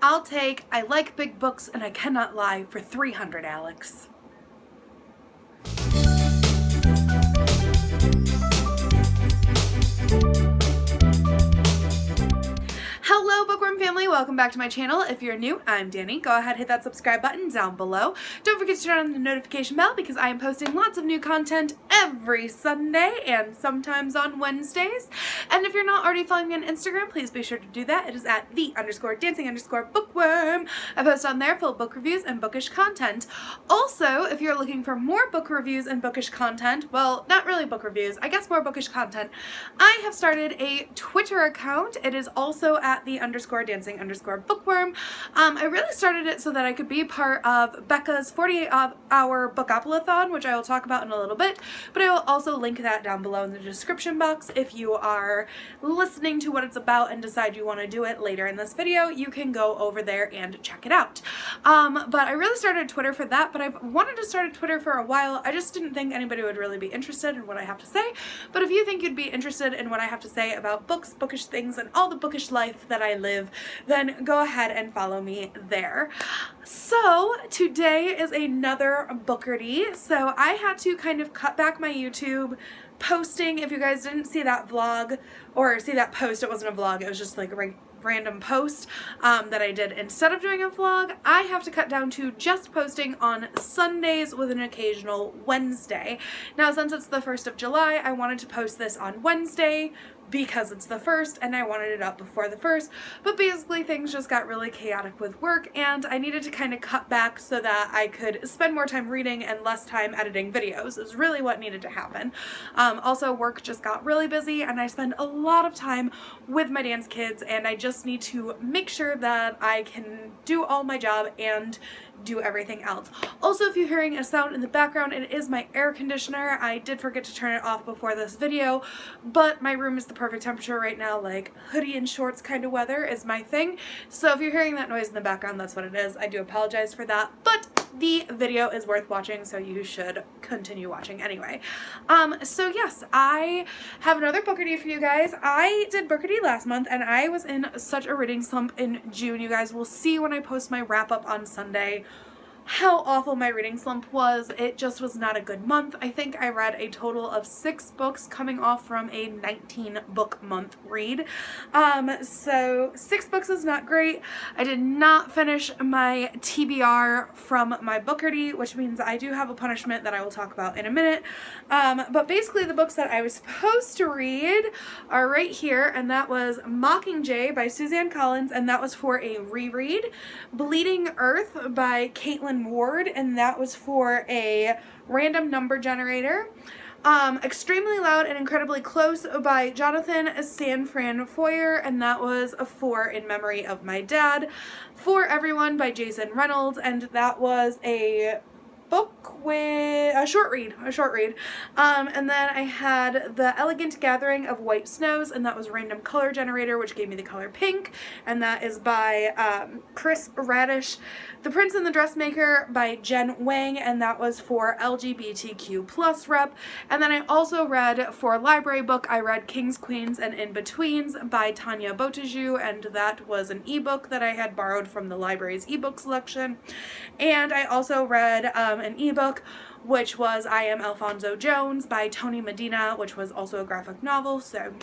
I'll take I like big books and I cannot lie for 300, Alex. Hello Bookworm family, welcome back to my channel. If you're new, I'm Danny. Go ahead, hit that subscribe button down below. Don't forget to turn on the notification bell because I am posting lots of new content every Sunday and sometimes on Wednesdays. And if you're not already following me on Instagram, please be sure to do that. It is at _dancing_bookworm. I post on there full book reviews and bookish content. Also, if you're looking for more book reviews and bookish content, well, not really book reviews, I guess more bookish content, I have started a Twitter account. It is also at the _dancing_bookworm. I really started it so that I could be part of Becca's 48-hour Bookathon, which I will talk about in a little bit, but I will also link that down below in the description box. If you are listening to what it's about and decide you want to do it later in this video, you can go over there and check it out. But I really started Twitter for that, but I've wanted to start a Twitter for a while. I just didn't think anybody would really be interested in what I have to say, but if you think you'd be interested in what I have to say about books, bookish things, and all the bookish life that I live, then go ahead and follow me there. So today is another Bookardy. So I had to kind of cut back my YouTube posting. If you guys didn't see that vlog or see that post, it wasn't a vlog, it was just like a random post that I did instead of doing a vlog. I have to cut down to just posting on Sundays with an occasional Wednesday. Now, since it's the 1st of July, I wanted to post this on Wednesday because it's the 1st and I wanted it up before the 1st, but basically things just got really chaotic with work and I needed to kind of cut back so that I could spend more time reading and less time editing videos is really what needed to happen. Also, work just got really busy and I spend a lot of time with my dance kids and I just need to make sure that I can do all my job and do everything else. Also, if you're hearing a sound in the background, it is my air conditioner. I did forget to turn it off before this video, but my room is the perfect temperature right now, like hoodie and shorts kind of weather is my thing. So if you're hearing that noise in the background, that's what it is. I do apologize for that, but the video is worth watching, so you should continue watching anyway. So yes, I have another Bookardy for you guys. I did Bookardy last month and I was in such a reading slump in June. You guys will see when I post my wrap up on Sunday how awful my reading slump was. It just was not a good month. I think I read a total of 6 books coming off from a 19 book month read. So 6 books is not great. I did not finish my TBR from my Bookardy, which means I do have a punishment that I will talk about in a minute. But basically the books that I was supposed to read are right here, and that was Mockingjay by Suzanne Collins, and that was for a reread. Bleeding Earth by Caitlin Ward, and that was for a random number generator. Extremely Loud and Incredibly Close by Jonathan Sanfran Foer, and that was for In Memory of My Dad. For Everyone by Jason Reynolds, and that was a book with a short read. And then I had The Elegant Gathering of White Snows, and that was random color generator, which gave me the color pink, and that is by Chris Radish. The Prince and the Dressmaker by Jen Wang, and that was for LGBTQ plus rep. And then I also read for library book, I read Kings, Queens, and In-Betweens by Tanya Botajou, and that was an ebook that I had borrowed from the library's ebook selection. And I also read an ebook which was I Am Alfonso Jones by Tony Medina, which was also a graphic novel. So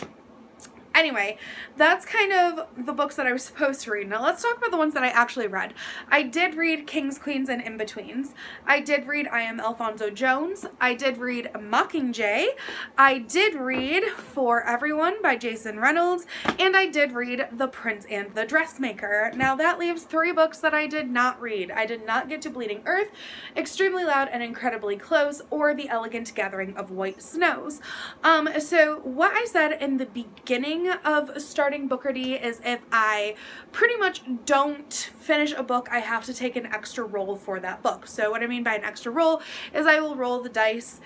anyway, that's kind of the books that I was supposed to read. Now let's talk about the ones that I actually read. I did read Kings, Queens, and In-Betweens. I did read I Am Alfonso Jones. I did read Mockingjay. I did read For Everyone by Jason Reynolds. And I did read The Prince and the Dressmaker. Now that leaves 3 books that I did not read. I did not get to Bleeding Earth, Extremely Loud and Incredibly Close, or The Elegant Gathering of White Snows. So what I said in the beginning of starting Bookardy is if I pretty much don't finish a book, I have to take an extra roll for that book. So what I mean by an extra roll is I will roll the dice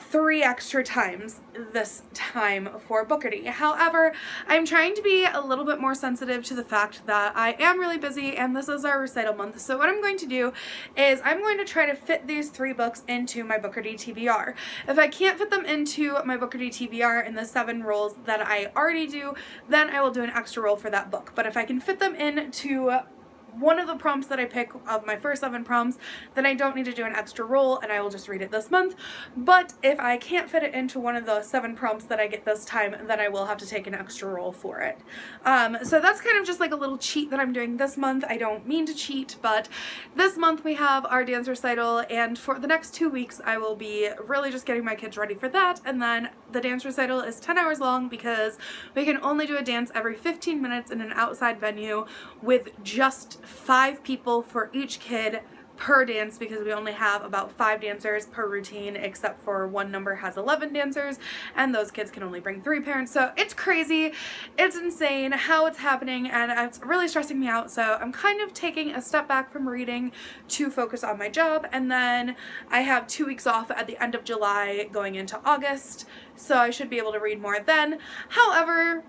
3 extra times this time for Bookardy. However, I'm trying to be a little bit more sensitive to the fact that I am really busy and this is our recital month. So what I'm going to do is I'm going to try to fit these 3 books into my Bookardy TBR. If I can't fit them into my Bookardy TBR in the 7 rolls that I already do, then I will do an extra roll for that book. But if I can fit them into one of the prompts that I pick of my first 7 prompts, then I don't need to do an extra roll and I will just read it this month. But if I can't fit it into one of the 7 prompts that I get this time, then I will have to take an extra roll for it. So that's kind of just like a little cheat that I'm doing this month. I don't mean to cheat, but this month we have our dance recital, and for the next 2 weeks I will be really just getting my kids ready for that. And then the dance recital is 10 hours long because we can only do a dance every 15 minutes in an outside venue with just 5 people for each kid per dance, because we only have about 5 dancers per routine, except for one number has 11 dancers and those kids can only bring 3 parents. So it's crazy, it's insane how it's happening, and it's really stressing me out. So I'm kind of taking a step back from reading to focus on my job, and then I have 2 weeks off at the end of July going into August, so I should be able to read more then. However,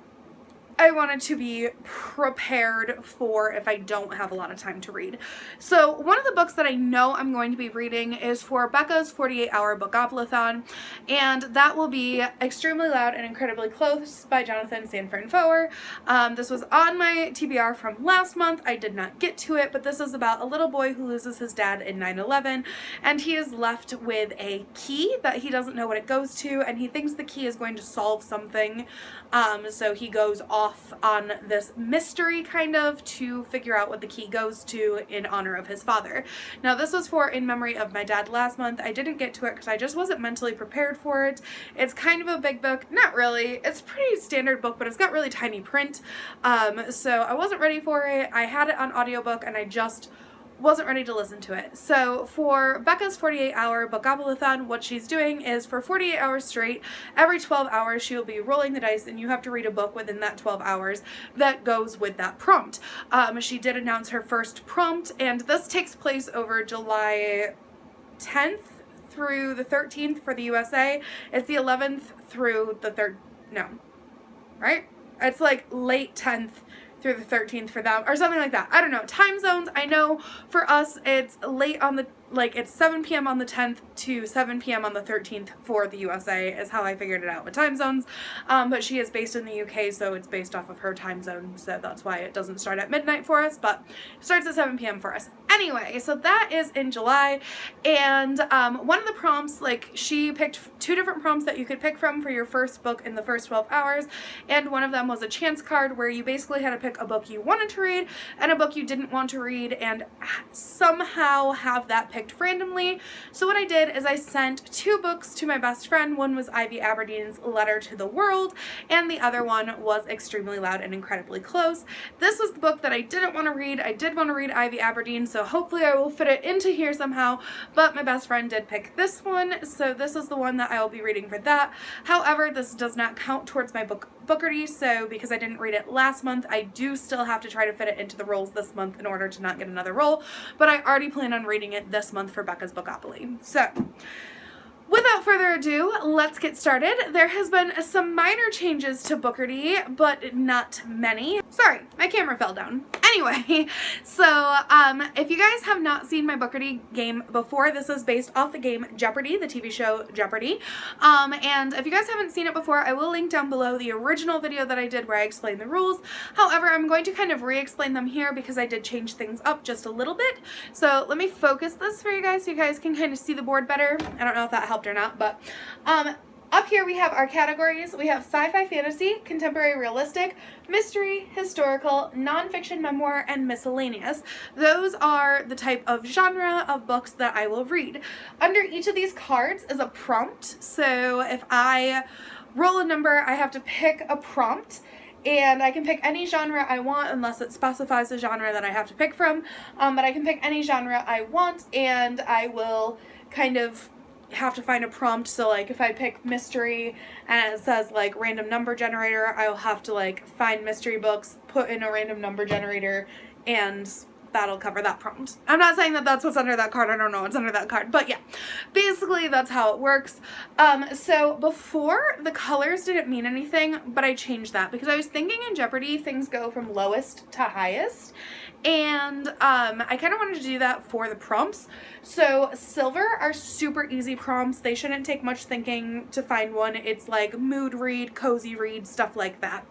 I wanted to be prepared for if I don't have a lot of time to read. So one of the books that I know I'm going to be reading is for Becca's 48-hour Bookathon, and that will be Extremely Loud and Incredibly Close by Jonathan Sandford Foer. This was on my TBR from last month. I did not get to it, but this is about a little boy who loses his dad in 9/11, and he is left with a key that he doesn't know what it goes to, and he thinks the key is going to solve something. So he goes off on this mystery kind of to figure out what the key goes to in honor of his father. Now this was for In Memory of My Dad last month. I didn't get to it because I just wasn't mentally prepared for it. It's kind of a big book. Not really. It's a pretty standard book, but it's got really tiny print. So I wasn't ready for it. I had it on audiobook and I just wasn't ready to listen to it. So for Becca's 48-hour Bookathon, what she's doing is for 48 hours straight, every 12 hours she will be rolling the dice, and you have to read a book within that 12 hours that goes with that prompt. She did announce her first prompt, and this takes place over July 10th through the 13th for the USA. It's the 11th through the 3rd, no, right? It's like late 10th through the 13th for them, or something like that. I don't know. Time zones, I know for us it's late on the, like it's 7 p.m. on the 10th to 7 p.m. on the 13th for the USA is how I figured it out with time zones. But she is based in the UK, so it's based off of her time zone, so that's why it doesn't start at midnight for us, but it starts at 7 p.m. for us. Anyway, so that is in July, and one of the prompts, like she picked 2 different prompts that you could pick from for your first book in the first 12 hours, and one of them was a chance card where you basically had to pick a book you wanted to read and a book you didn't want to read and somehow have that picked randomly. So what I did is I sent 2 books to my best friend. One was Ivy Aberdeen's Letter to the World, and the other one was Extremely Loud and Incredibly Close. This was the book that I didn't want to read. I did want to read Ivy Aberdeen, so hopefully I will fit it into here somehow, but my best friend did pick this one, so this is the one that I will be reading for that. However, this does not count towards my Bookardy, so because I didn't read it last month, I do still have to try to fit it into the rolls this month in order to not get another roll, but I already plan on reading it this month for Becca's Bookopoly. So without further ado, let's get started. There has been some minor changes to Bookardy, but not many. Sorry, my camera fell down. Anyway, so if you guys have not seen my Bookardy game before, this is based off the game Jeopardy, the TV show Jeopardy. And if you guys haven't seen it before, I will link down below the original video that I did where I explained the rules. However, I'm going to kind of re-explain them here because I did change things up just a little bit. So let me focus this for you guys so you guys can kind of see the board better. I don't know if that helped or not, but up here we have our categories. We have sci-fi fantasy, contemporary realistic, mystery, historical, nonfiction memoir, and miscellaneous. Those are the type of genre of books that I will read. Under each of these cards is a prompt. So if I roll a number, I have to pick a prompt, and I can pick any genre I want unless it specifies the genre that I have to pick from. But I can pick any genre I want, and I will kind of have to find a prompt. So like if I pick mystery and it says like random number generator, I'll have to like find mystery books, put in a random number generator, and that'll cover that prompt. I'm not saying that that's what's under that card. I don't know what's under that card, but yeah, basically that's how it works. So before, the colors didn't mean anything, but I changed that because I was thinking in Jeopardy things go from lowest to highest, and I kind of wanted to do that for the prompts. So silver are super easy prompts. They shouldn't take much thinking to find one. It's like mood read, cozy read, stuff like that.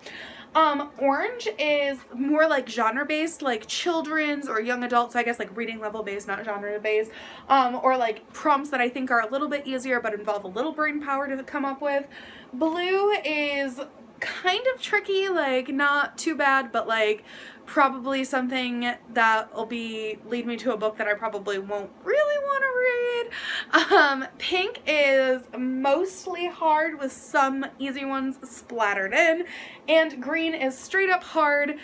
Orange is more like genre-based, like children's or young adults, so I guess like reading level-based, not genre-based, or like prompts that I think are a little bit easier but involve a little brain power to come up with. Blue is kind of tricky, like not too bad, but like probably something that will lead me to a book that I probably won't really want to read. Pink is mostly hard with some easy ones splattered in, and green is straight up hard,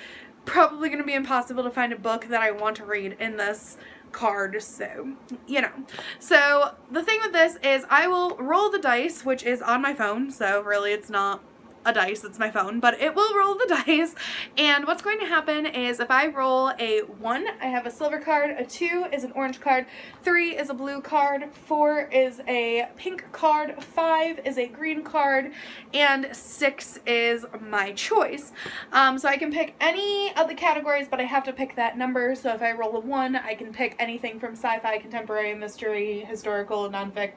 probably going to be impossible to find a book that I want to read in this card, so you know. So the thing with this is I will roll the dice, which is on my phone, so really it's not a dice, it's my phone, but it will roll the dice, and what's going to happen is if I roll a 1, I have a silver card, a 2 is an orange card, 3 is a blue card, 4 is a pink card, 5 is a green card, and 6 is my choice. So I can pick any of the categories, but I have to pick that number. So if I roll a 1, I can pick anything from sci-fi, contemporary, mystery, historical, nonfic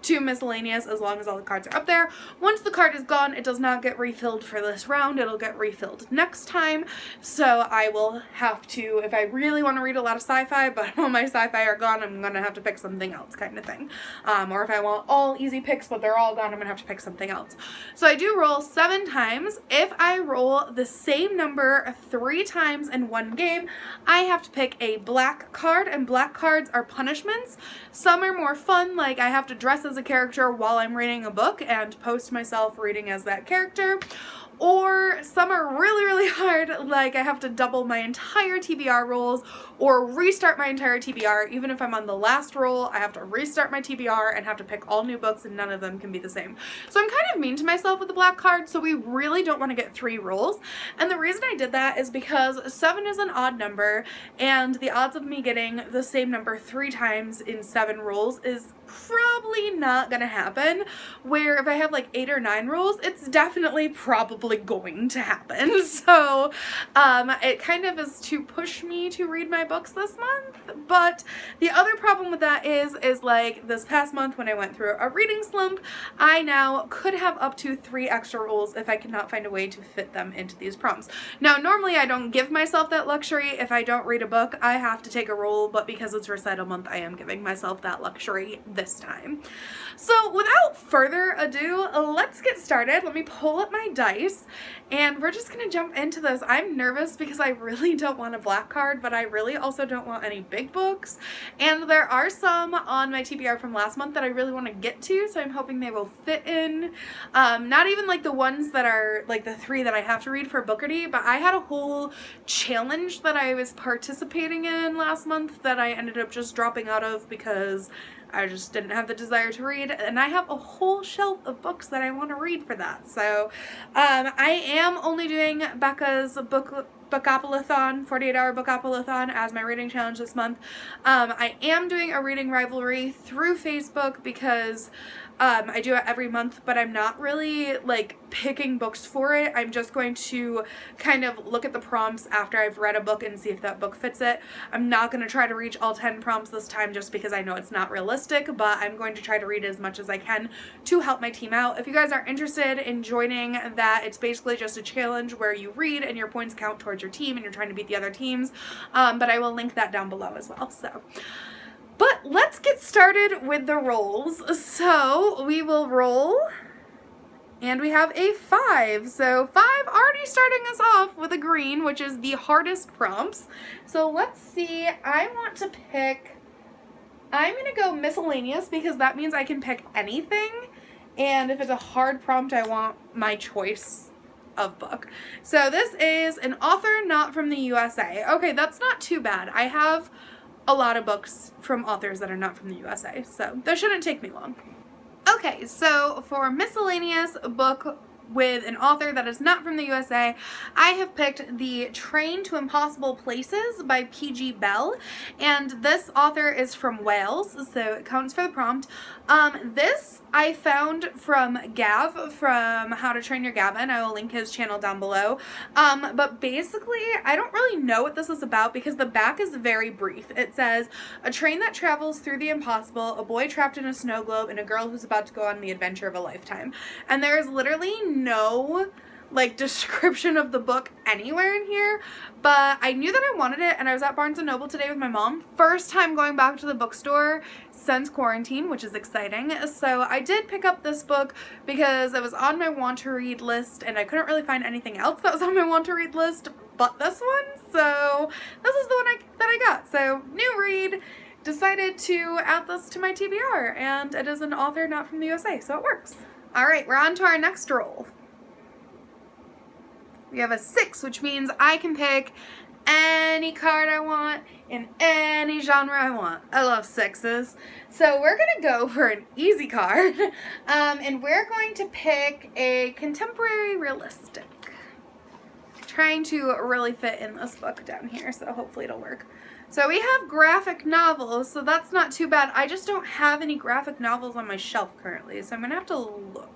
to miscellaneous, as long as all the cards are up there. Once the card is gone, it does not get refilled for this round. It'll get refilled next time. So I will have to, if I really want to read a lot of sci-fi, but all my sci-fi are gone, I'm gonna have to pick something else, kind of thing. Or if I want all easy picks, but they're all gone, I'm gonna have to pick something else. So I do roll 7 times. If I roll the same number 3 times in one game, I have to pick a black card, and black cards are punishments. Some are more fun, like I have to dress as a character while I'm reading a book and post myself reading as that character. Or some are really, really hard, like I have to double my entire TBR rolls or restart my entire TBR. Even if I'm on the last roll, I have to restart my TBR and have to pick all new books, and none of them can be the same. So I'm kind of mean to myself with the black card, so we really don't want to get 3 rolls. And the reason I did that is because 7 is an odd number, and the odds of me getting the same number 3 times in 7 rolls is probably not gonna happen, where if I have like 8 or 9 rolls, it's definitely probably going to happen. So it kind of is to push me to read my books this month. But the other problem with that is like this past month when I went through a reading slump, I now could have up to 3 extra rolls if I cannot find a way to fit them into these prompts. Now normally I don't give myself that luxury. If I don't read a book, I have to take a roll, but because it's recital month, I am giving myself that luxury this time. So without further ado, let's get started. Let me pull up my dice and we're just gonna jump into this. I'm nervous because I really don't want a black card, but I really also don't want any big books, and there are some on my TBR from last month that I really want to get to, so I'm hoping they will fit in. Not even like the ones that are like the 3 that I have to read for Bookardy, but I had a whole challenge that I was participating in last month that I ended up just dropping out of because I just didn't have the desire to read, and I have a whole shelf of books that I want to read for that. So I am only doing Becca's Bookathon, 48-hour Bookathon as my reading challenge this month. I am doing a reading rivalry through Facebook because I do it every month, but I'm not really like picking books for it. I'm just going to kind of look at the prompts after I've read a book and see if that book fits it. I'm not going to try to reach all 10 prompts this time just because I know it's not realistic, but I'm going to try to read as much as I can to help my team out. If you guys are interested in joining that, it's basically just a challenge where you read and your points count towards your team and you're trying to beat the other teams, but I will link that down below as well. But let's get started with the rolls. So we will roll, and we have a 5. So 5 already starting us off with a green, which is the hardest prompts. So let's see, I'm gonna go miscellaneous because that means I can pick anything. And if it's a hard prompt, I want my choice of book. So this is an author not from the USA. Okay, that's not too bad. I have a lot of books from authors that are not from the USA, so that shouldn't take me long. Okay, so for miscellaneous book with an author that is not from the USA, I have picked The Train to Impossible Places by P.G. Bell, and this author is from Wales, so it counts for the prompt. This I found from Gav from How to Train Your Gavin. I will link his channel down below. But basically, I don't really know what this is about because the back is very brief. It says, a train that travels through the impossible, a boy trapped in a snow globe, and a girl who's about to go on the adventure of a lifetime. And there is literally no like description of the book anywhere in here, but I knew that I wanted it, and I was at Barnes & Noble today with my mom. First time going back to the bookstore since quarantine, which is exciting. So I did pick up this book because it was on my want to read list, and I couldn't really find anything else that was on my want to read list but this one. So this is the one that I got. So new read, decided to add this to my TBR, and it is an author not from the USA, so it works. All right, we're on to our next roll. We have a 6, which means I can pick any card I want in any genre I want. I love 6s. So we're going to go for an easy card, and we're going to pick a contemporary realistic. Trying to really fit in this book down here, so hopefully it'll work. So we have graphic novels, so that's not too bad. I just don't have any graphic novels on my shelf currently, so I'm going to have to look.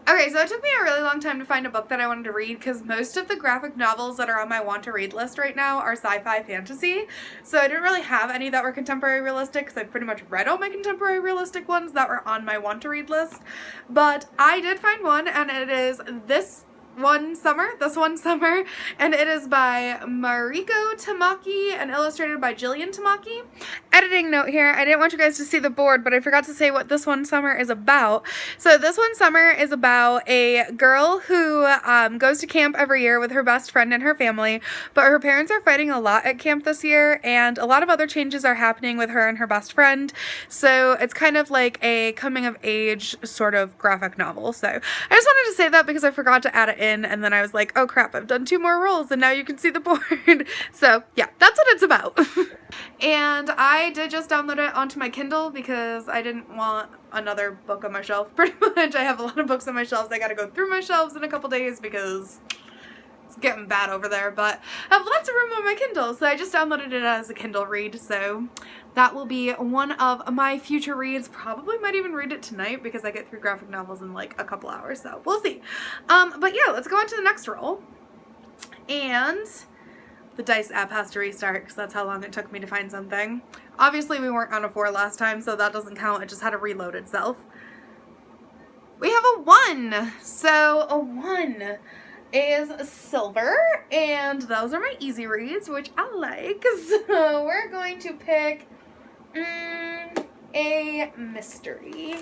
Okay, so it took me a really long time to find a book that I wanted to read because most of the graphic novels that are on my want to read list right now are sci-fi fantasy. So I didn't really have any that were contemporary realistic because I pretty much read all my contemporary realistic ones that were on my want to read list. But I did find one, and it is this one summer, and it is by Mariko Tamaki and illustrated by Jillian Tamaki. Editing note here, I didn't want you guys to see the board, but I forgot to say what this one summer is about. So this one summer is about a girl who goes to camp every year with her best friend and her family, but her parents are fighting a lot at camp this year, and a lot of other changes are happening with her and her best friend. So it's kind of like a coming of age sort of graphic novel. So I just wanted to say that because I forgot to add it in, and then I was like, oh crap, I've done 2 more rolls and now you can see the board. So yeah, that's what it's about. And I did just download it onto my Kindle because I didn't want another book on my shelf. Pretty much I have a lot of books on my shelves. I gotta go through my shelves in a couple days because it's getting bad over there, but I have lots of room on my Kindle, so I just downloaded it as a Kindle read. So that will be one of my future reads. Probably might even read it tonight because I get through graphic novels in like a couple hours, so we'll see. But yeah, let's go on to the next roll. And the Dice app has to restart because that's how long it took me to find something. Obviously we weren't on a 4 last time, so that doesn't count. It just had to reload itself. We have a 1. So a 1 is silver, and those are my easy reads, which I like. So we're going to pick a mystery,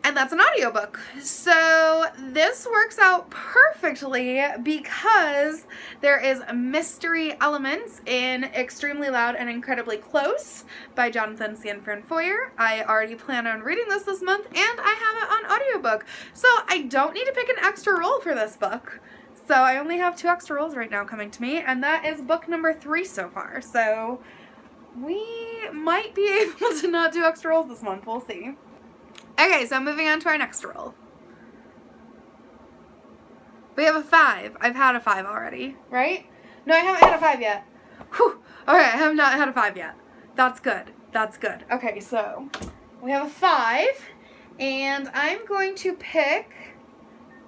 and that's an audiobook. So this works out perfectly because there is mystery elements in Extremely Loud and Incredibly Close by Jonathan Sandford Foer. I already plan on reading this month, and I have it on audiobook. So I don't need to pick an extra roll for this book. So I only have 2 extra rolls right now coming to me, and that is book number 3 so far. So we might be able to not do extra rolls this month. We'll see. Okay, so moving on to our next roll. We have a 5. I've had a 5 already, right? No, I haven't had a 5 yet. Whew. Okay, I have not had a 5 yet. That's good. That's good. Okay, so we have a 5, and I'm going to pick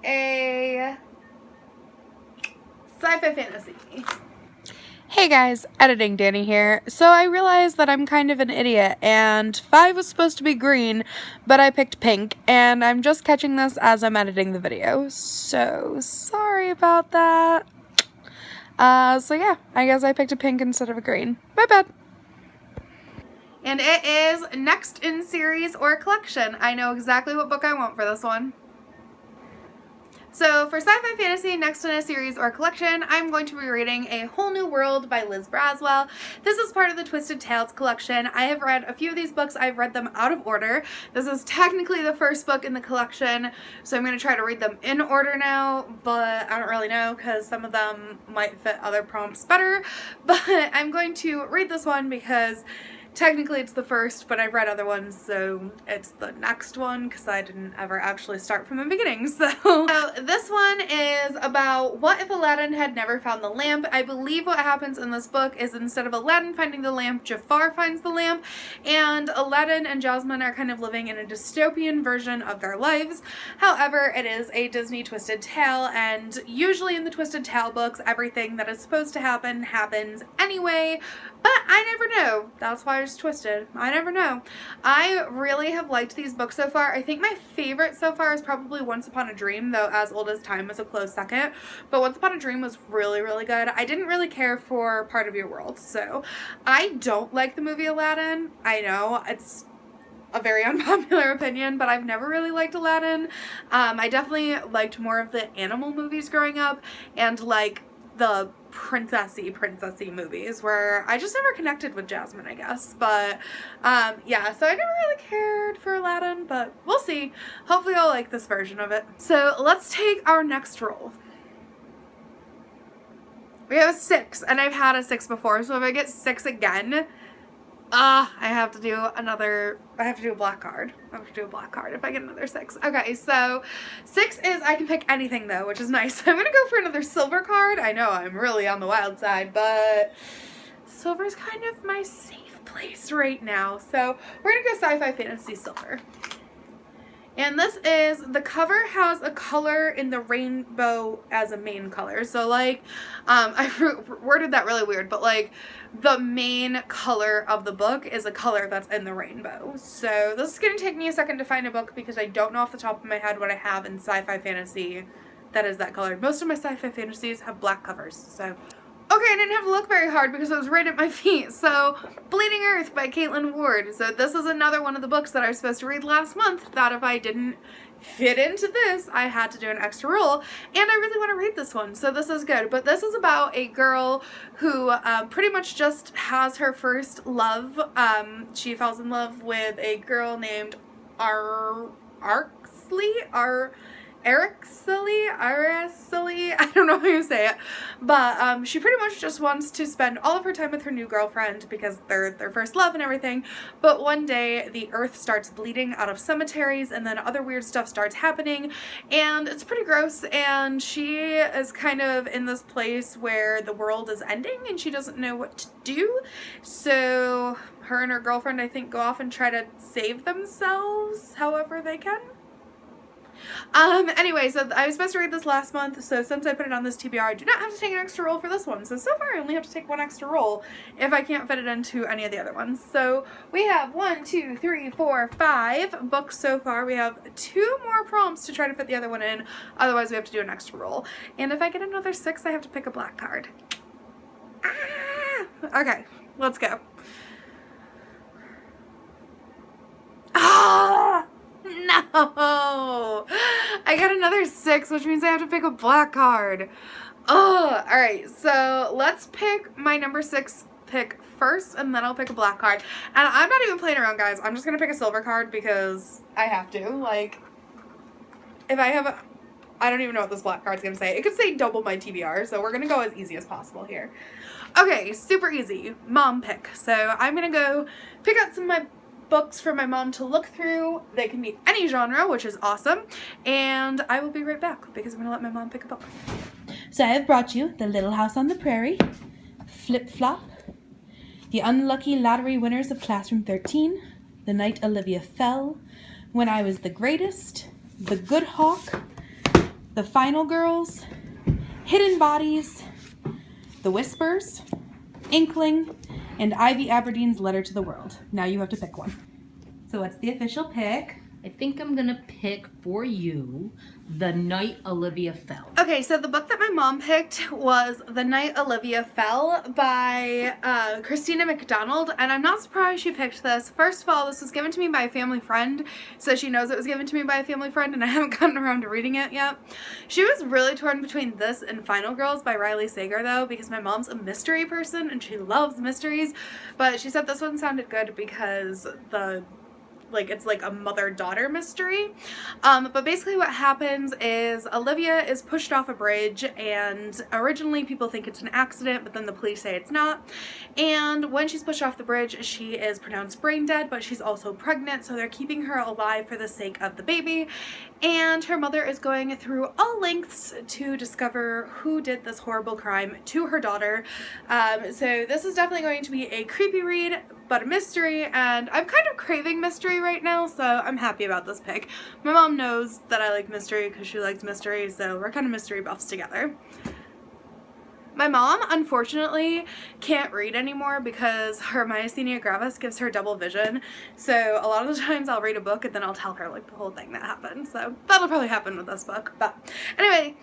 a sci-fi fantasy. Hey guys, Editing Danny here. So I realized that I'm kind of an idiot, and 5 was supposed to be green, but I picked pink, and I'm just catching this as I'm editing the video, so sorry about that. So yeah, I guess I picked a pink instead of a green. My bad. And it is next in series or collection. I know exactly what book I want for this one. So for sci-fi fantasy, next in a series or collection, I'm going to be reading A Whole New World by Liz Braswell. This is part of the Twisted Tales collection. I have read a few of these books. I've read them out of order. This is technically the first book in the collection, so I'm going to try to read them in order now, but I don't really know because some of them might fit other prompts better. But I'm going to read this one because technically it's the first, but I've read other ones, so it's the next one because I didn't ever actually start from the beginning. So this one is about what if Aladdin had never found the lamp. I believe what happens in this book is instead of Aladdin finding the lamp, Jafar finds the lamp, and Aladdin and Jasmine are kind of living in a dystopian version of their lives. However, it is a Disney Twisted Tale, and usually in the Twisted Tale books, everything that is supposed to happen happens anyway, but I never know. That's why plot's twisted. I never know. I really have liked these books so far. I think my favorite so far is probably Once Upon a Dream, though As Old as Time was a close second. But Once Upon a Dream was really, really good. I didn't really care for Part of Your World, so I don't like the movie Aladdin. I know, it's a very unpopular opinion, but I've never really liked Aladdin. I definitely liked more of the animal movies growing up, and like the princessy movies where I just never connected with Jasmine, I guess. But yeah, so I never really cared for Aladdin, but we'll see. Hopefully I'll like this version of it. So let's take our next roll. We have a 6, and I've had a 6 before, so if I get 6 again, I have to do a black card. I have to do a black card if I get another 6. Okay, so 6 is I can pick anything though, which is nice. I'm gonna go for another silver card. I know I'm really on the wild side, but silver's kind of my safe place right now. So we're gonna go sci-fi fantasy silver. And this is, the cover has a color in the rainbow as a main color. So like, I worded that really weird, but like the main color of the book is a color that's in the rainbow. So this is going to take me a second to find a book because I don't know off the top of my head what I have in sci-fi fantasy that is that color. Most of my sci-fi fantasies have black covers, so. Okay, I didn't have to look very hard because it was right at my feet. So, Bleeding Earth by Caitlin Ward. So this is another one of the books that I was supposed to read last month that if I didn't fit into this, I had to do an extra roll. And I really want to read this one, so this is good. But this is about a girl who pretty much just has her first love. She falls in love with a girl named Aracely, I don't know how you say it, but she pretty much just wants to spend all of her time with her new girlfriend because they're their first love and everything, but one day the earth starts bleeding out of cemeteries and then other weird stuff starts happening and it's pretty gross, and she is kind of in this place where the world is ending and she doesn't know what to do, so her and her girlfriend I think go off and try to save themselves however they can. Anyway, so I was supposed to read this last month, so since I put it on this TBR, I do not have to take an extra roll for this one. So far I only have to take 1 extra roll if I can't fit it into any of the other ones. So we have 1, 2, 3, 4, 5 books so far. We have 2 more prompts to try to fit the other one in, otherwise we have to do an extra roll. And if I get another 6, I have to pick a black card. Okay, let's go. No! I got another 6, which means I have to pick a black card. Oh, alright, so let's pick my number 6 pick first, and then I'll pick a black card. And I'm not even playing around, guys. I'm just gonna pick a silver card because I have to. Like, if I have a... I don't even know what this black card's gonna say. It could say double my TBR, so we're gonna go as easy as possible here. Okay, super easy. Mom pick. So I'm gonna go pick out some of my books for my mom to look through. They can be any genre, which is awesome. And I will be right back because I'm going to let my mom pick a book. So I have brought you The Little House on the Prairie, Flip Flop, The Unlucky Lottery Winners of Classroom 13, The Night Olivia Fell, When I Was the Greatest, The Good Hawk, The Final Girls, Hidden Bodies, The Whispers, Inkling, and Ivy Aberdeen's Letter to the World. Now you have to pick one. So what's the official pick? I think I'm gonna pick for you The Night Olivia Fell. Okay, so the book that my mom picked was The Night Olivia Fell by Christina McDonald, and I'm not surprised she picked this. First of all, this was given to me by a family friend, so she knows it was given to me by a family friend, and I haven't gotten around to reading it yet. She was really torn between this and Final Girls by Riley Sager, though, because my mom's a mystery person, and she loves mysteries, but she said this one sounded good because it's like a mother-daughter mystery. But basically what happens is Olivia is pushed off a bridge, and originally people think it's an accident, but then the police say it's not. And when she's pushed off the bridge, she is pronounced brain dead, but she's also pregnant, so they're keeping her alive for the sake of the baby. And her mother is going through all lengths to discover who did this horrible crime to her daughter. So this is definitely going to be a creepy read, but a mystery, and I'm kind of craving mystery right now, so I'm happy about this pick. My mom knows that I like mystery because she likes mystery, so we're kind of mystery buffs together. My mom, unfortunately, can't read anymore because her myasthenia gravis gives her double vision. So a lot of the times I'll read a book and then I'll tell her like the whole thing that happened. So that'll probably happen with this book. But anyway,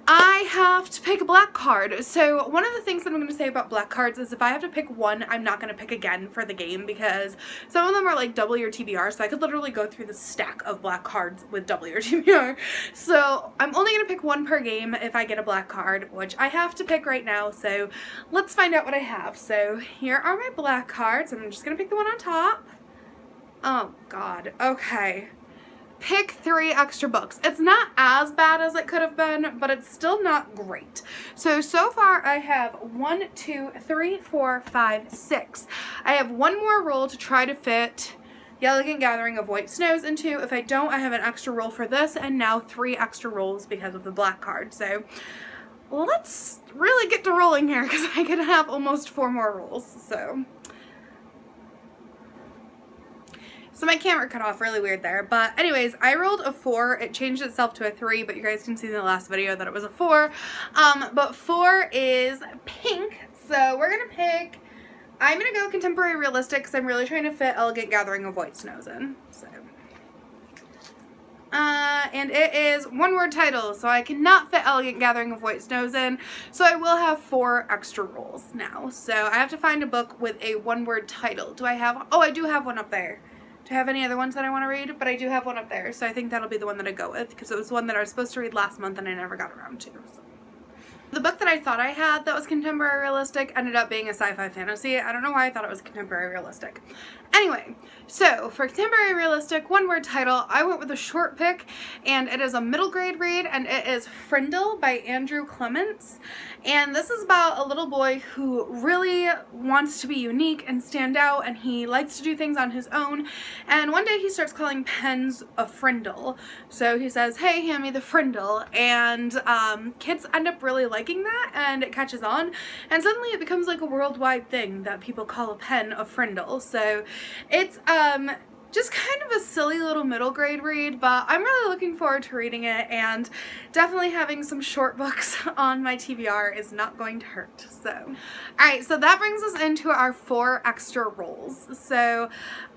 I have to pick a black card. So one of the things that I'm going to say about black cards is if I have to pick one, I'm not going to pick again for the game because some of them are like double your TBR. So I could literally go through the stack of black cards with double your TBR. So I'm only going to pick one per game if I get a black card, which I have to pick right now, so let's find out what I have. So here are my black cards. I'm just gonna pick the one on top. Oh god, okay. Pick 3 extra books. It's not as bad as it could have been, but it's still not great. So far I have 1, 2, 3, 4, 5, 6. I have one more roll to try to fit The Elegant Gathering of White Snows into. If I don't, I have an extra roll for this, and now 3 extra rolls because of the black card. So let's really get to rolling here because I could have almost 4 more rolls. So my camera cut off really weird there. But anyways, I rolled a 4. It changed itself to a 3, but you guys can see in the last video that it was a 4. But 4 is pink. So we're going to pick, I'm going to go contemporary realistic because I'm really trying to fit Elegant Gathering of White Snows in. So. And it is one-word title, so I cannot fit Elegant Gathering of White Snows in, so I will have 4 extra rolls now. So I have to find a book with a one-word title. Do I have, oh, I do have one up there. Do I have any other ones that I want to read? But I do have one up there, so I think that'll be the one that I go with, because it was one that I was supposed to read last month and I never got around to. So. The book that I thought I had that was contemporary realistic ended up being a sci-fi fantasy. I don't know why I thought it was contemporary realistic. Anyway, so for contemporary realistic, one-word title, I went with a short pick, and it is a middle grade read, and it is Frindle by Andrew Clements. And this is about a little boy who really wants to be unique and stand out, and he likes to do things on his own. And one day he starts calling pens a frindle. So he says, hey, hand me the frindle. And kids end up really liking that, and it catches on. And suddenly it becomes like a worldwide thing that people call a pen a frindle. So it's just kind of a silly little middle grade read, but I'm really looking forward to reading it, and definitely having some short books on my TBR is not going to hurt. So, alright, so that brings us into our 4 extra rolls. So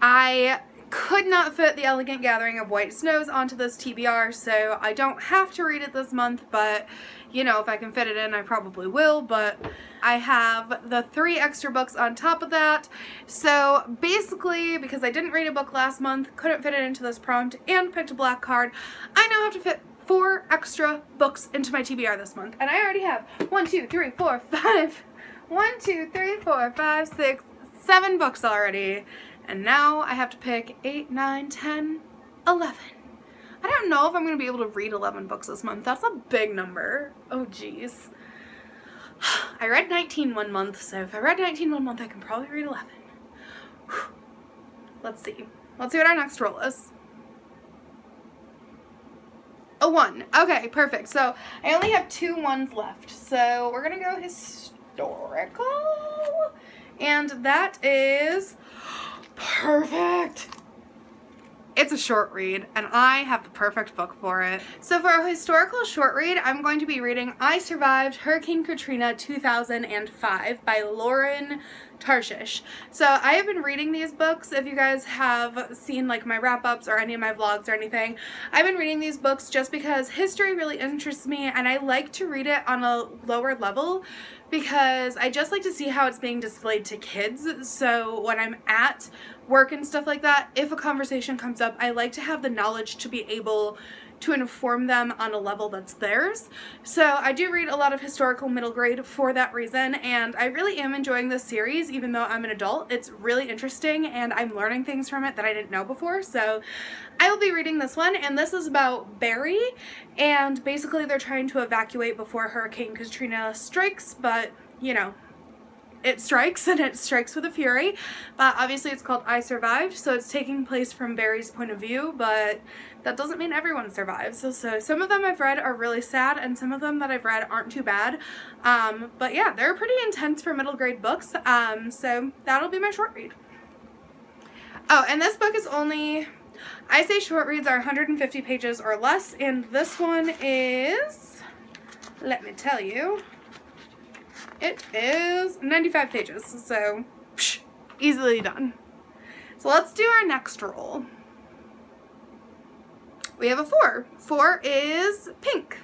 I could not fit The Elegant Gathering of White Snows onto this TBR, so I don't have to read it this month, but you know, if I can fit it in, I probably will. But I have the 3 extra books on top of that. So basically, because I didn't read a book last month, couldn't fit it into this prompt, and picked a black card, I now have to fit 4 extra books into my TBR this month. And I already have 1, 2, 3, 4, 5. 1, 2, 3, 4, 5, 6, 7 books already. And now I have to pick 8, 9, 10, 11. I don't know if I'm going to be able to read 11 books this month. That's a big number. Oh, geez. I read 19 one month, so if I read 19 one month, I can probably read 11. Let's see. Let's see what our next roll is. A 1. Okay, perfect. So I only have 2 1s left. So we're going to go historical. And that is perfect. It's a short read, and I have the perfect book for it. So for a historical short read, I'm going to be reading I Survived Hurricane Katrina 2005 by Lauren Tarshish. So I have been reading these books. If you guys have seen like my wrap-ups or any of my vlogs or anything, I've been reading these books just because history really interests me, and I like to read it on a lower level because I just like to see how it's being displayed to kids. So when I'm at work and stuff like that, if a conversation comes up, I like to have the knowledge to be able to inform them on a level that's theirs. So I do read a lot of historical middle grade for that reason, and I really am enjoying this series even though I'm an adult. It's really interesting, and I'm learning things from it that I didn't know before. So I will be reading this one, and this is about Barry, and basically they're trying to evacuate before Hurricane Katrina strikes, but you know, it strikes, and it strikes with a fury. But obviously it's called I Survived, so it's taking place from Barry's point of view, but that doesn't mean everyone survives. So some of them I've read are really sad, and some of them that I've read aren't too bad. But yeah, they're pretty intense for middle grade books. So that'll be my short read. Oh, and this book is only, I say short reads are 150 pages or less, and this one is, let me tell you, It is 95 pages, so easily done. So let's do our next roll. We have a 4. 4 is pink.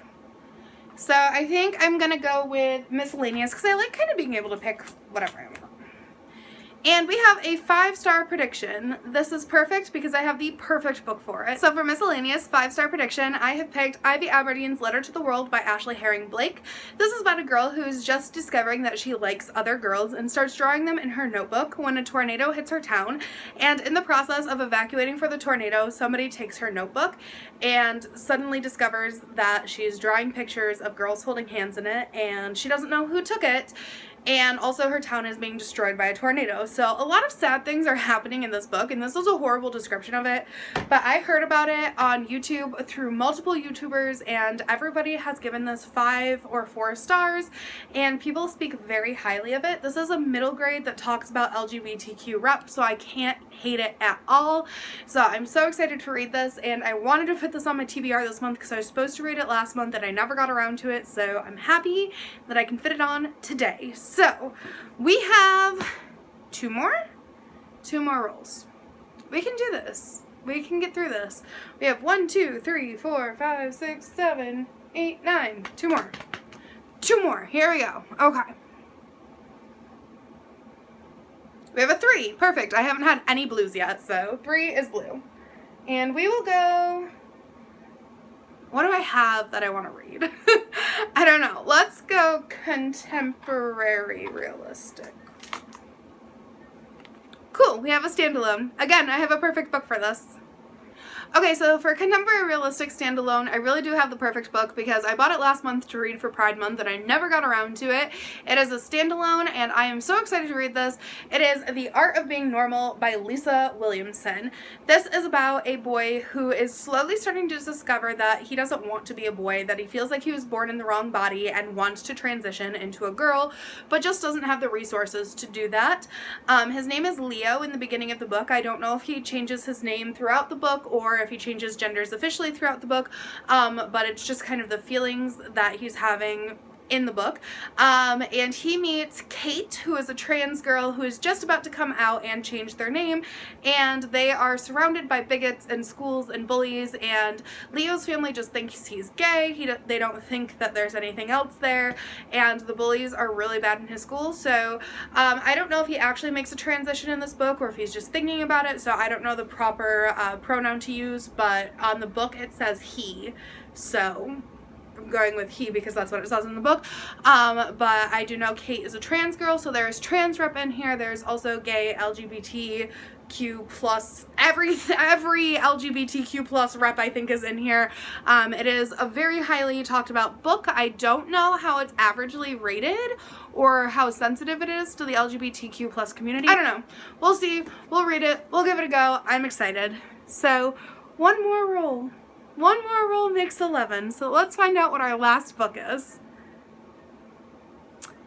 So I think I'm gonna go with miscellaneous because I like kind of being able to pick whatever I want. And we have a 5-star prediction. This is perfect because I have the perfect book for it. So for miscellaneous 5-star prediction, I have picked Ivy Aberdeen's Letter to the World by Ashley Herring Blake. This is about a girl who is just discovering that she likes other girls and starts drawing them in her notebook when a tornado hits her town. And in the process of evacuating for the tornado, somebody takes her notebook and suddenly discovers that she is drawing pictures of girls holding hands in it, and she doesn't know who took it. And also her town is being destroyed by a tornado. So a lot of sad things are happening in this book, and this is a horrible description of it. But I heard about it on YouTube through multiple YouTubers, and everybody has given this 5 or 4 stars, and people speak very highly of it. This is a middle grade that talks about LGBTQ rep, so I can't hate it at all. So I'm so excited to read this, and I wanted to put this on my TBR this month because I was supposed to read it last month and I never got around to it, so I'm happy that I can fit it on today. So we have 2 more rolls. We can do this. We can get through this. We have 1, 2, 3, 4, 5, 6, 7, 8, 9. 2 more. 2 more. Here we go. Okay. We have a 3. Perfect. I haven't had any blues yet, so 3 is blue. And we will go... What do I have that I want to read? I don't know. Let's go contemporary realistic. Cool, we have a standalone. Again, I have a perfect book for this. Okay, so for contemporary realistic standalone, I really do have the perfect book because I bought it last month to read for Pride Month and I never got around to it. It is a standalone and I am so excited to read this. It is The Art of Being Normal by Lisa Williamson. This is about a boy who is slowly starting to discover that he doesn't want to be a boy, that he feels like he was born in the wrong body and wants to transition into a girl, but just doesn't have the resources to do that. His name is Leo in the beginning of the book. I don't know if he changes his name throughout the book or if he changes genders officially throughout the book, but it's just kind of the feelings that he's having in the book. And he meets Kate, who is a trans girl who is just about to come out and change their name, and they are surrounded by bigots and schools and bullies, and Leo's family just thinks he's gay. They don't think that there's anything else there, and the bullies are really bad in his school. So I don't know if he actually makes a transition in this book or if he's just thinking about it, so I don't know the proper pronoun to use, but on the book it says he, so I'm going with he because that's what it says in the book. But I do know Kate is a trans girl, so there's trans rep in here. There's also gay, LGBTQ plus, every LGBTQ plus rep I think is in here. It is a very highly talked about book. I don't know how it's averagely rated or how sensitive it is to the LGBTQ plus community. I don't know. We'll see. We'll read it. We'll give it a go. I'm excited. So one more roll. One more roll makes 11, so let's find out what our last book is.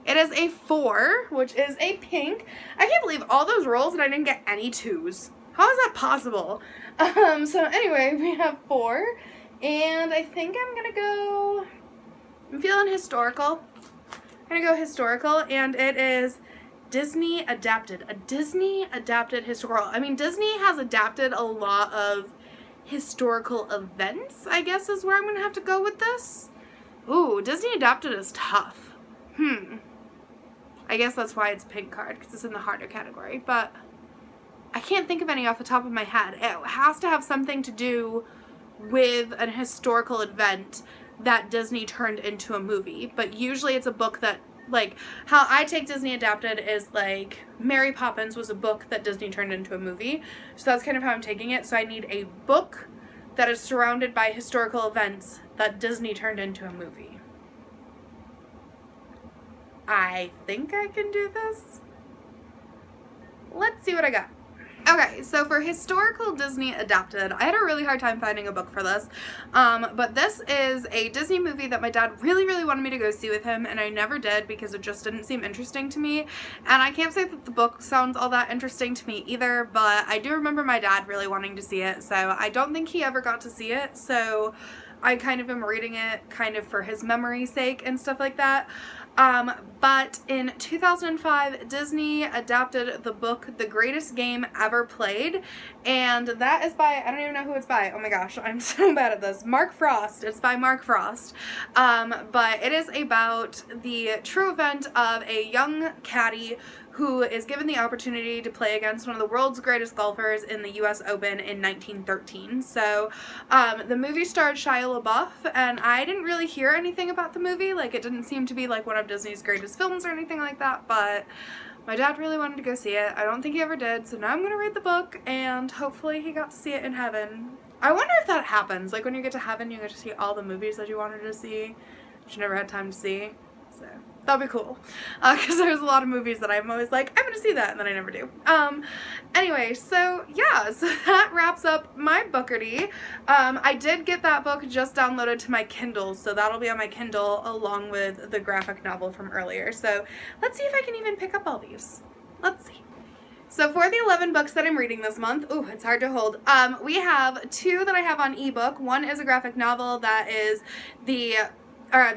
It is a 4, which is a pink. I can't believe all those rolls and I didn't get any 2s. How is that possible? So anyway, we have 4, and I think I'm feeling historical. I'm gonna go historical, and it is Disney adapted. A Disney adapted historical. I mean, Disney has adapted a lot of historical events, I guess is where I'm gonna have to go with this. Ooh, Disney adapted is tough. I guess that's why it's a pink card, because it's in the harder category, but I can't think of any off the top of my head. It has to have something to do with an historical event that Disney turned into a movie, but usually it's a book that, like, how I take Disney adapted is like Mary Poppins was a book that Disney turned into a movie. So that's kind of how I'm taking it. So I need a book that is surrounded by historical events that Disney turned into a movie. I think I can do this. Let's see what I got. Okay, so for historical Disney adapted, I had a really hard time finding a book for this, but this is a Disney movie that my dad really wanted me to go see with him, and I never did because it just didn't seem interesting to me, and I can't say that the book sounds all that interesting to me either, but I do remember my dad really wanting to see it, so I don't think he ever got to see it, so I kind of am reading it kind of for his memory's sake and stuff like that. But in 2005, Disney adapted the book The Greatest Game Ever Played, and that is by, I don't even know who it's by. Oh my gosh, I'm so bad at this. Mark Frost. It's by Mark Frost. But it is about the true event of a young caddy who is given the opportunity to play against one of the world's greatest golfers in the US Open in 1913. So the movie starred Shia LaBeouf, and I didn't really hear anything about the movie. Like, it didn't seem to be like one of Disney's greatest films or anything like that, but my dad really wanted to go see it. I don't think he ever did, so now I'm gonna read the book, and hopefully he got to see it in heaven. I wonder if that happens. Like, when you get to heaven, you get to see all the movies that you wanted to see, but you never had time to see. So that'd be cool, because there's a lot of movies that I'm always like, I'm gonna see that, and then I never do. Anyway, so yeah, so that wraps up my Bookardy. I did get that book just downloaded to my Kindle, so that'll be on my Kindle along with the graphic novel from earlier. So let's see if I can even pick up all these. Let's see. So for the 11 books that I'm reading this month, ooh, it's hard to hold, we have 2 that I have on ebook. One is a graphic novel that is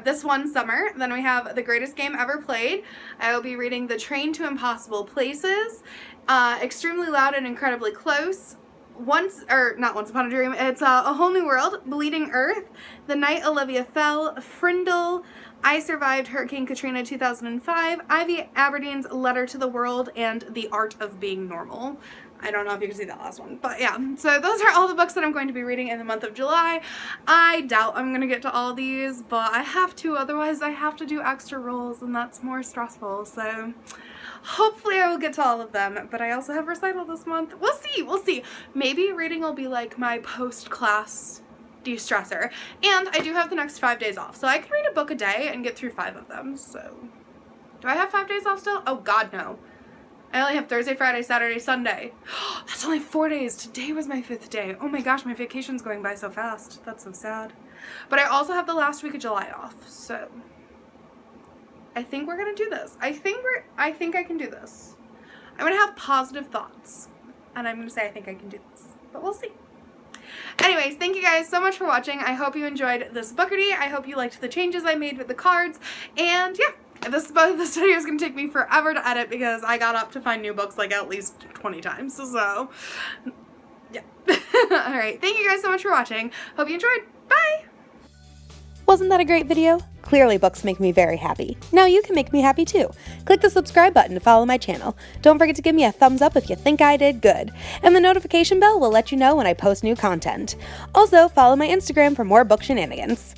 this one summer. Then we have The Greatest Game Ever Played. I will be reading The Train to Impossible Places, Extremely Loud and Incredibly Close, Not Once Upon a Dream, it's A Whole New World, Bleeding Earth, The Night Olivia Fell, Frindle, I Survived Hurricane Katrina 2005, Ivy Aberdeen's Letter to the World, and The Art of Being Normal. I don't know if you can see that last one, but yeah. So those are all the books that I'm going to be reading in the month of July. I doubt I'm going to get to all these, but I have to, otherwise I have to do extra rolls, and that's more stressful. So hopefully I will get to all of them, but I also have recital this month. We'll see, we'll see. Maybe reading will be like my post-class de-stressor, and I do have the next 5 days off, so I can read a book a day and get through 5 of them. So do I have 5 days off still? Oh God, no. I only have Thursday, Friday, Saturday, Sunday. That's only 4 days. Today was my 5th day. Oh my gosh, my vacation's going by so fast. That's so sad. But I also have the last week of July off, so I think we're gonna do this. I think I can do this. I'm gonna have positive thoughts, and I'm gonna say I think I can do this, but we'll see. Anyways, thank you guys so much for watching. I hope you enjoyed this Bookardy. I hope you liked the changes I made with the cards, and yeah. This video is going to take me forever to edit because I got up to find new books like at least 20 times, so yeah. Alright, thank you guys so much for watching. Hope you enjoyed. Bye! Wasn't that a great video? Clearly books make me very happy. Now you can make me happy too. Click the subscribe button to follow my channel. Don't forget to give me a thumbs up if you think I did good. And the notification bell will let you know when I post new content. Also, follow my Instagram for more book shenanigans.